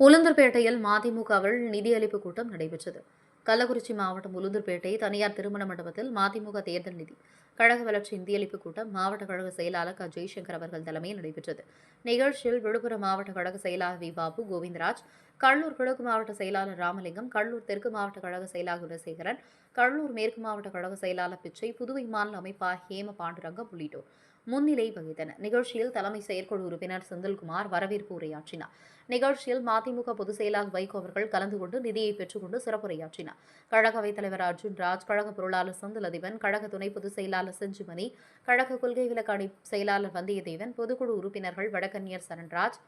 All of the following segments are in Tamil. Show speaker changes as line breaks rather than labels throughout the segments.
உளுந்தூர்பேட்டையில் மதிமுகவில் நிதியளிப்பு கூட்டம் நடைபெற்றது. கள்ளக்குறிச்சி மாவட்டம் உளுந்தூர்பேட்டை தனியார் திருமண மண்டபத்தில் மதிமுக தேர்தல் நிதி கழக வளர்ச்சி நிதியளிப்பு கூட்டம் மாவட்ட கழக செயலாளர் க. ஜெய்சங்கர் அவர்கள் தலைமையில் நடைபெற்றது. நிகழ்ச்சியில் விழுப்புரம் மாவட்ட கழக செயலாளர் வி. பாபு, கோவிந்தராஜ், கடலூர் கிழக்கு மாவட்ட செயலாளர் ராமலிங்கம், கடலூர் தெற்கு மாவட்ட கழக செயலாளர் குணசேகரன், கடலூர் மேற்கு மாவட்ட கழக செயலாளர் பிச்சை, புதுவை மாநில அமைப்பாளர் ஹேம பாண்டுரங்கம் உள்ளிட்டோர் முன்னிலை வகித்தனர். நிகழ்ச்சியில் தலைமை செயற்குழு உறுப்பினர் செந்தில்குமார் வரவேற்பு உரையாற்றினார். நிகழ்ச்சியில் மதிமுக பொதுச் செயலாளர் வைகோ அவர்கள் கலந்து கொண்டு நிதியை பெற்றுக்கொண்டு சிறப்புரையாற்றினார். கழக அவைத்தலைவர் அர்ஜுன் ராஜ், கழக பொருளாளர் செந்தில் அதிபன், கழக துணை பொதுச் செயலாளர் செஞ்சுமணி, கழக கொள்கை விளக்க அணி செயலாளர் வந்தியத்தேவன், பொதுக்குழு உறுப்பினர்கள் வடக்கன்னியர் சரண்ராஜ்,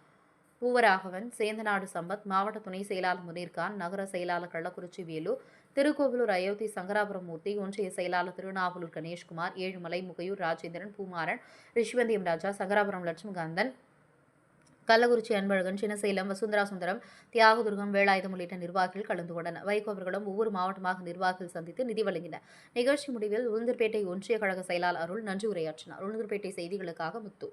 பூவராகவன், சேந்தநாடு சம்பத், மாவட்ட துணை செயலாளர் முனீர்கான், நகர செயலாளர் கள்ளக்குறிச்சி வேலு, திருக்கோவிலூர் அயோத்தி சங்கராபுரம் மூர்த்தி, ஒன்றிய செயலாளர் திருநாவலூர் கணேஷ்குமார், ஏழுமலை, முகையூர் ராஜேந்திரன், பூமாறன், ரிஷ்வந்தியம் ராஜா, சங்கராபுரம் லட்சுமிகாந்தன், கள்ளக்குறிச்சி அன்பழகன், சின்னசேலம், வசுந்தரா சுந்தரம், தியாகதுர்கம், வேலாயுதம் உள்ளிட்ட நிர்வாகிகள் கலந்து கொண்டனர். வைகோ அவர்களும் ஒவ்வொரு மாவட்டமாக நிர்வாகிகள் சந்தித்து நிதி வழங்கினர். நிகழ்ச்சி முடிவில் உளுந்தூர்பேட்டை ஒன்றிய கழக செயலாளர் அருள் நன்றி உரையாற்றினார். உளுந்தூர்பேட்டை செய்திகளுக்காக முத்து.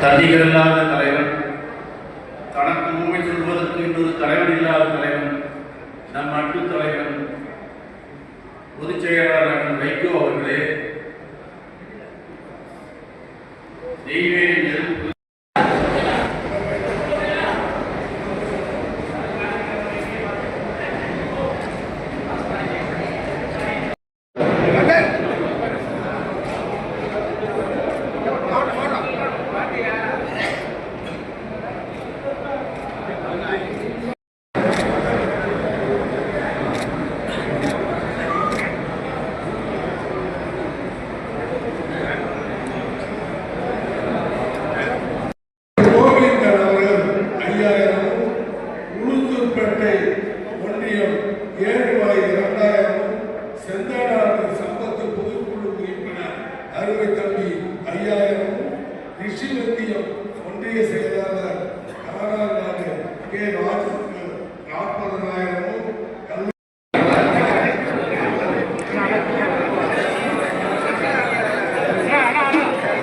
தந்திகளில்லாத தலைவன், தனக்கு உண்மை சொல்வதற்கு இன்னொரு தலைவன் இல்லாத தலைவன், நம் அன்பு தலைவன் பொதுச் செயலாளர் வைகோ அவர்களே, நெய்வேலி